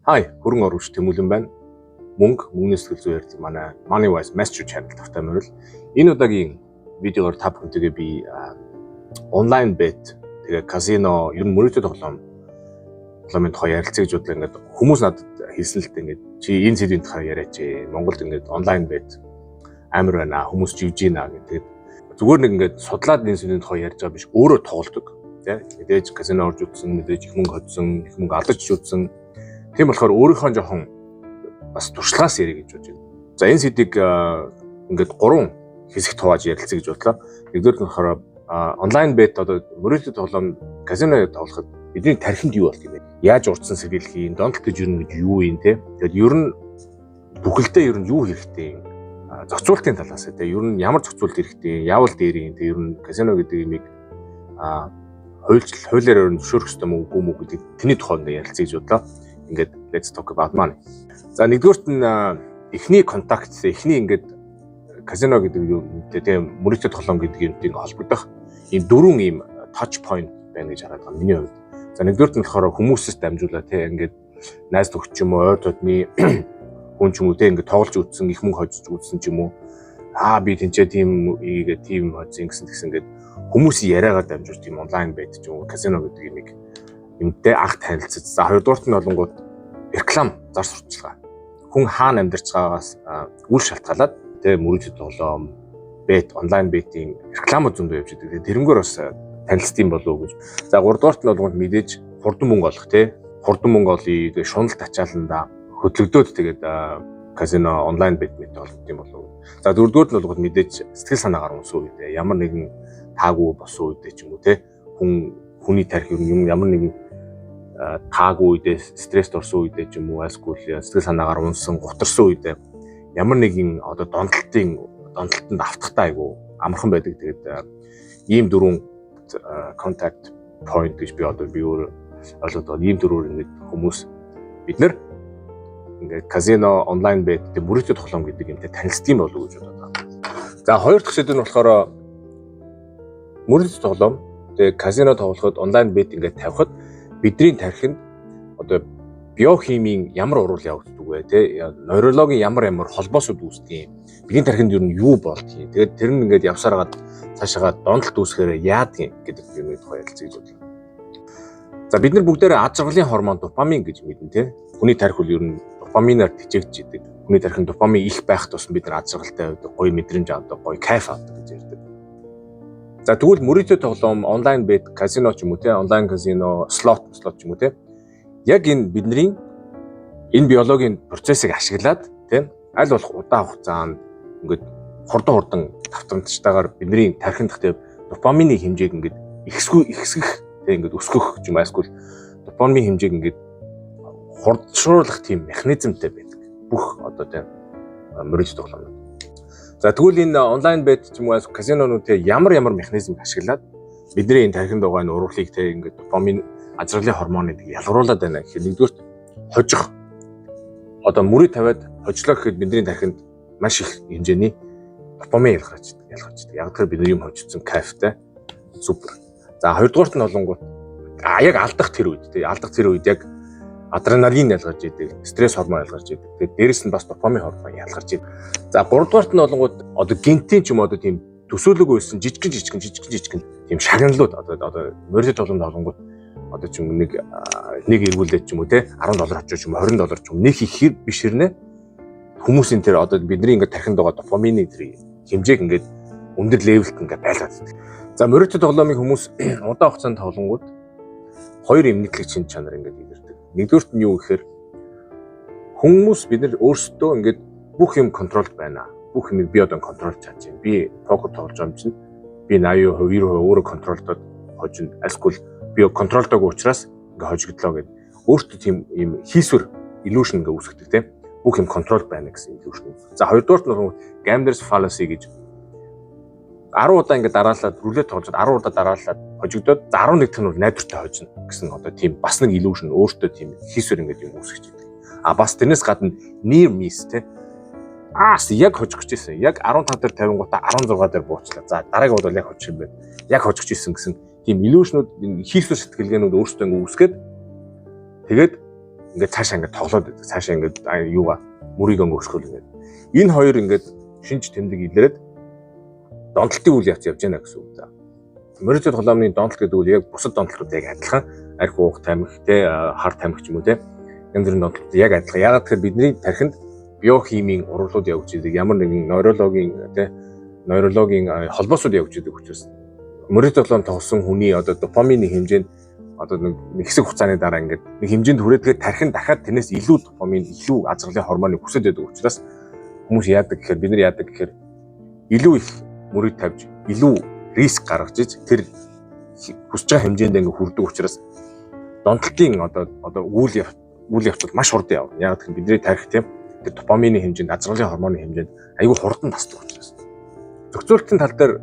Хай, хөрөн оруулж тэмүүлэн байна. Мөнгөний сэтгэл зүй ярилцлага манай MoneyWise Master Channel тавтай мөрөл. Энэ удаагийн видеогоор та бүхэнтэйгээ би онлайн бет тэгээ казино ер нь мөрөөдөл тоглоомын тухай ярилцъя гэж бодлоо. Ингээд хүмүүс надад хэлсэн л дээ ингээд чи энэ сэдвийн тухай яриач. Монголд ингээд онлайн бет амар байна. Хүмүүс живж гинэ гэдэг. Зүгээр нэг ингээд судлаад энэ сэдвийн тухай ярьж байгаа биш. Өөрөө тоглодог. Тэ мэдээж казино орж утсан, мэдээж их мөнгө хоцсон, их мөнгө алдаж утсан. Тийм болохоор өөрийнхөө жоохон бас туршлагаас ярих гэж бодож байна. За энэ сэдвийг ингээд 3 хэсэгт хувааж ярилцъя гэж бодлоо. Нэгдүгээр нь болохоор онлайн бет одоо мөрөөдөл тоглоом казино тоглоход бидний тархинд юу болт юм бэ? Яаж урдсан сэргийлэх юм? Донтол гэж юу гэж юу юм те? Тэгэхээр ер нь бүхэлдээ ер нь юу хэрэгтэй юм? Зохицуултын талаас те ер нь ямар зохицуулт хэрэгтэй? Яавал дээр юм те ер нь казино гэдэг юмыг хуулиар зөвшөөрөх ёстой мүү үгүй мүү гэдэг тэний тухай ингээд ярилцъя гэж бодлоо. Ингээд let's talk about money. За нэгдүгürt нь эхний контакт, эхний ингээд казино гэдэг юм тийм мөрөөдөл тоглоом гэдэг юмтэй холбогдох ийм 4 ийм touch point байна гэж хараад байгаа миний хувьд. За нэгдүгürt нь болохоор хүмүүсээс дамжуулаад тийм ингээд найз төгч юм уу, ойр тодны хүн ч юм уу тийм ингээд тоглож үзсэн, их мөнгө хожиж үзсэн ч юм уу. Би тэнцээ тийм ийгээ тийм хоцсон гэсэн ингээд хүмүүсийн яриагаар дамжуулж тийм онлайн бет ч юм уу казино гэдэг юмыг юмтэй анх танилцсан. За хоёрдугаарт нь болонгууд реклам зар сурталчилгаа. Хүн хаана амьдарч байгаагаас үл шалтгаалаад тэгээ мөрөөдөл тоглоом, бет, онлайн бетийн рекламууд зөндөө явж идэг. Тэрнгээр бас танилцсан болов уу гэж. За гуравдугаарт нь болонгууд мэдээж хурдан мөнгө олох тий. Хурдан мөнгө олъё тэгээ шунал тачааланда хөтлөгдөөд тэгээд казино онлайн бет мэт болдог юм болов уу. За дөрөвдүгээрт нь болонгууд мэдээж сэтгэл санаагаар унсан үед ямар нэгэн таагүй болсон үед ч юм уу тий. Хүний тарих юм ямар нэгэн таагүй үедээ стресст орсон үедээ ч юм уу эсвэл сэтгэл санаагаар унсан гутарсан үедээ ямар нэгэн одоо донтолтод автахтай айгу амархан байдаг. Тэгээд ийм 4 contact point гэж би өөр ойлгоод ийм 4-өр ингээд хүмүүс бид нар ингээд казино онлайн бет гэдэг мөрөөдөл тоглоом гэдэг юмтай танилцсан болов уу гэж бодоод байна. За хоёр дахь сэдв нь болохоор мөрөөдөл тоглоом тэгээ казино тоглоход онлайн бет ингээд тавихад бидний тархинд одоо биохимийн ямар урвал явагддаг вэ те нейрологийн ямар холбоосууд үүсдэг юм. Бидний тархинд ер нь юу болдгийг. Тэгээд тэр нь ингээд явсараад цаашаа донтолт үүсгэхээр яадаг юм гэдэг юмны тухай ярилцъя гэж бодлоо. За бид нар бүгдээрээ ад жаргалын гормон допамин гэж мэднэ те. Хүний тархи бол ер нь допаминаар тэжээгдэж идэг. Хүний тархинд допамин их байх тусам бид нар ад жаргалтай байдаг, гоё мэдрэмж авдаг, гоё кайф авдаг гэж ярьдаг. За тэгвэл мөрөөдөл тоглоом онлайн бет казино ч юм уу те онлайн казино слот ч юм уу те яг энэ бидний энэ биологийн процессыг ашиглаад те аль болох удаан хугацаанд ингээд хурдан давтамжтайгаар бидний тархинд те допамины хэмжээг ингээд ихсгэх те ингээд өсгөх юм эсвэл допамины хэмжээг ингээд хурдшруулах тийм механизмтэй байдаг. Бүх одоо те мөрөөдөл тоглоом. За тэгвэл энэ онлайн бет ч юм уу казинонууд ямар механизм ашиглаад бидний энэ тархинд байгаа энэ урвалыг те ингээд допамин ажиглалын гормоныг ялгаруулад байна гэхээр нэгдүгээр хожих. Одоо мөрийг тавиад хожлоо гэхэд бидний тархинд маш их хэмжээний допамин ялгарч идэг. Яг тэгэхээр бидний юм хожсон кайфтай супер. За хоёрдугаарт нь болонгууд яг алдах тэр үед яг адреналин ялгарч идэг, стресс гормон ялгарч идэг. Тэгээд дээрэс нь бас допамин гормон ялгарч идэг. За гуравдугаарт нь болонгууд одоо гинтийн ч юм одоо тийм төсөөлөг байсан жижигэн тийм шагналууд одоо мөрөөдөл тоглоомд одоо ч юм нэг эргүүлээд ч юм уу те $10 очиж ч юм $20 ч юм нэг их биш хэрнэ хүмүүсийн тэр одоо бидний ингээд тархинд байгаа допамины тэр хэмжээг ингээд өндөр левелт ингээд байлгаад байдаг. За мөрөөдөл тоглоомыг хүмүүс удаан хугацаанд тоглонгууд хоёр юм нийтлэг чин чанар ингээд илэрдэг. Нэгдүгürt нь юу гэхээр хүмүүс бид нар өөрсдөө ингээд бүх юм контролд байна. Бүх юмыг би одоо контролж чадж байна. Би покер тоглож байгаа юм чинь би 80%, 90% өөрөө контролдод хожино. Альскул би контролдоогүй учраас ингээ хожигдлоо гэдэг. Өөртөө тийм юм хийсвэр illusion ингээ үүсгдэг тийм. Бүх юм контрол байна гэсэн illusion. За хоёрдугаарт нь gambler's fallacy гэж 10 удаа ингээ дараалаад рулет тоглож 10 удаа дараалаад хожигдоод 11 дахь нь бол найдвартай хожино гэсэн одоо тийм бас нэг illusion өөртөө тийм хийсвэр ингээ юм үүсгэж байдаг. Бас тэрнээс гадна near miss тийм. Яг хожих гэж байсан. Яг 15 дээр 50 гутаа 16 дээр буучлаа. За дараагийн удаа яг хожих юм байна. Яг хожих гэсэн тийм illusion-ууд хийсвэр сэтгэлгээнүүд өөрсдөө ингээ үүсгээд тэгээд ингээд цаашаа ингээд тоглоод байдаг. Цаашаа ингээд юугаа мөрийг өнгөрсгөл ингээд. Энэ хоёр ингээд шинж тэмдэг илрээд донтолтын үйл явц явж байна гэсэн үг за. Морицо тоглоомны донтолт гэдэг үйл яг бусад донтолтууд яг адилхан. Арх уух тамхи те хар тамхи ч юм уу те. Янз бүрийн донтолт яг адилхан. Ягаад гэхээр бидний тархинд биохимийн урлууд явж идэг. Ямар нэгэн нейрологийн холбоосууд явж идэг учраас морицо тоглоом тоглосон хүний одоо допамины хэмжээнд одоо нэг хэсэг хугацааны дараа ингээд нэг хэмжээнд хүрээдгээд тархинд дахиад тэрнээс илүү допамин, илүү азралын гормоныг хүсэж байдаг учраас хүмүүс яадаг гэхээр бид нар яадаг гэхээр илүү их мөрийг тавьж илүү риск гаргаж иж тэр хүсэж байгаа хэмжээнд ингээд хүрдэг учраас донтолтын одоо үйл явц маш хурдан явна. Яг тэгэхээр бидний тарих тийм тэр допамины хэмжээнд, азралын гормоны хэмжээнд аюул хурдан тасдаг учраас. Зохицуулалтын тал дээр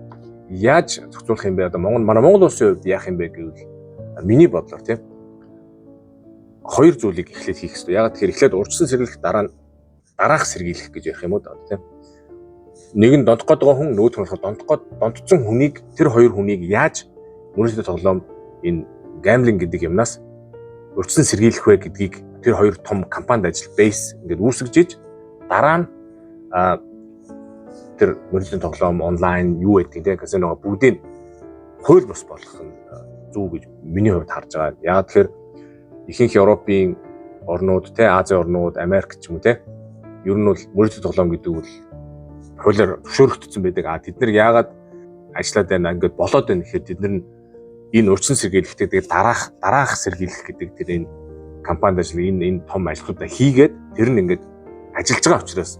яаж зохицуулах юм бэ? Одоо манай Монгол улсын хувьд яах юм бэ гэвэл миний бодлоор тийм хоёр зүйлийг эхлээд хийх хэрэгтэй. Яг тэгэхээр эхлээд урьдчилан сэргийлэх дараах сэргийлэх гэж ярих юм уу тийм. Нэг нь донтох гээд байгаа хүн, нөгөөх нь болохоор донтцсон хүнийг тэр хоёр хүнийг яаж мөрөөдөл тоглоом энэ гамблинг гэдэг юмнаас урьдчилан сэргийлэх вэ гэдгийг тэр хоёр том компанид ажил бейс ингээд үүсгэж дараа нь тэр мөрөөдлийн тоглоом онлайн юу гэдэг тийм казиногоо бүгдийг хууль бус болгох нь зүг гэж миний хувьд харж байгаа. Яг тэгэхээр ихэнх Европын орнууд те Азийн орнууд, Америк ч юм уу те ер нь бол мөрөөдлийн тоглоом гэдэг бол хуулиар зөвшөөрөгдсөн байдаг. Тэд нар яагаад ажиллаад байна ингээд болоод байна гэхээр тэд нар энэ урьдчилан сэргийлэхтэй тэгээд дараах сэргийлэх гэдэг тэр энэ компанид ажил энэ том ажлуудаа хийгээд тэр нь ингээд ажиллаж байгаа учраас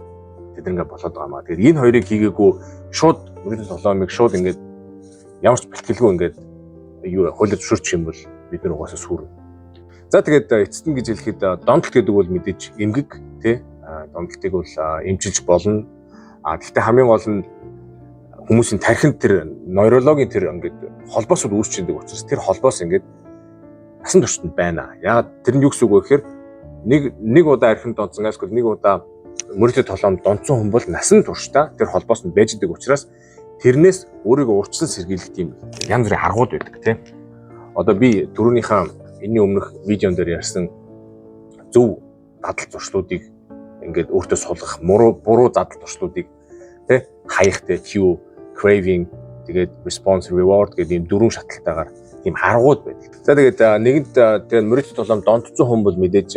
тэд ингээд болоод байгаа маа. Тэгэхээр энэ хоёрыг хийгээгүй шууд мөрөөдлийн тоглоомыг шууд ингээд ямар ч бэлтгэлгүй ингээд юу хуулиар зөвшөөрчих юм бол бид нар угаасаа сүрнэ. За тэгээд эцэст нь гэж хэлэхэд донтолт гэдэг бол мэдээж эмгэг тий донтолтыг бол эмчилж болно. Гэхдээ хамгийн гол нь хүмүүсийн тархинд тэр нейрологийн тэр ингээд холбоосууд үүсчихдээ учраас тэр холбоос ингээд насан туршид байна. Ягаад тэр нь юу гэсэн үг вэ гэхээр нэг удаа архинд донцсон эсвэл нэг удаа мөрөөдлийн тоглоом донцсон хүн бол насан туршдаа тэр холбоос нь байж идэг учраас тэрнээс өөрийгөө урьдчилан сэргийлэх тийм янз бүрийн аргууд байдаг тийм. Одоо би түрүүнийхээ энэний өмнөх видеон дээр ярьсан зөв дадал зуршлуудыг ингээд өөртөө сулгах буруу дадал зуршлуудыг тий хаях тий cue, craving тэгээд response, reward гэдэг ийм дөрвөн шатлалтайгаар тийм аргууд байдаг. За тэгээд нэгэнт тэгээд мөрөөдлийн тоглоом донтцсон хүн бол мэдээж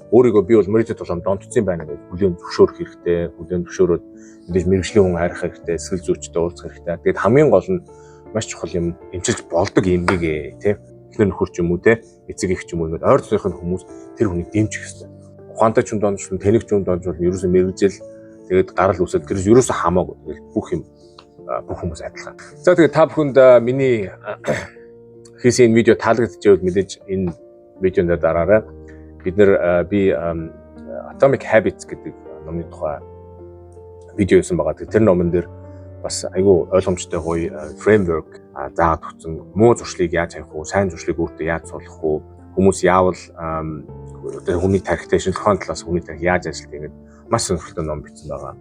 өөрийгөө би бол мөрөөдлийн тоглоом донтцсон байна гэж бүлээн зөвшөөрөх хэрэгтэй. Бүлээн зөвшөөрөөд мэдээж мэрэгжлийн хүн харих хэрэгтэй, эсвэл зүйчтэй уулзах хэрэгтэй. Тэгээд хамгийн гол нь маш чухал юм эмчилж болдог эмгэгээ тий. Эхнэр нөхөр ч юм уу тий, эцэг их ч юм уу ингээд ойр зүйн хүмүүс тэр хүнийг дэмжих хэрэгтэй. Ухаантай ч юм донжлон, тэнэг ч юм донжвол ерөөсөө мэрэгжил тэгээд гарал үүсэл тэр ерөөсөө хамаагүй. Тэгээд бүх хүмүүс адилхан. За тэгээд та бүхэнд миний хийсэн видео таалагдчихвэл мэдээж энэ видеонд дараарай. Би Atomic Habits гэдэг номны тухай видео хийсэн байгаа. Тэр номон дээр бас айгүй ойлгомжтой гоё фреймворк заагаад өгсөн. Муу зуршлыг яаж авах вэ? Сайн зуршлыг өөртөө яаж суулгах вэ? Хүмүүс яавал хүний тархитай шинжилгээний талаас хүний тархи яаж ажилладаг гэдэг маш сонирхолтой ном бичсэн байгаа.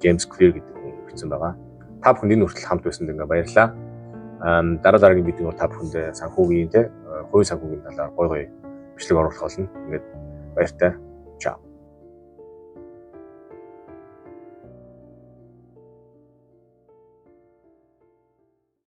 James Clear гэдэг хүн бичсэн байгаа. Та бүхэн энэ хүртэл хамт байсанд ингээ баярлалаа. Дараагийн видеог та бүхэндээ санхүүгийн хувийн санхүүгийн талаар гоё бичлэг оруулах болно. Ингээд баяртай. Чао.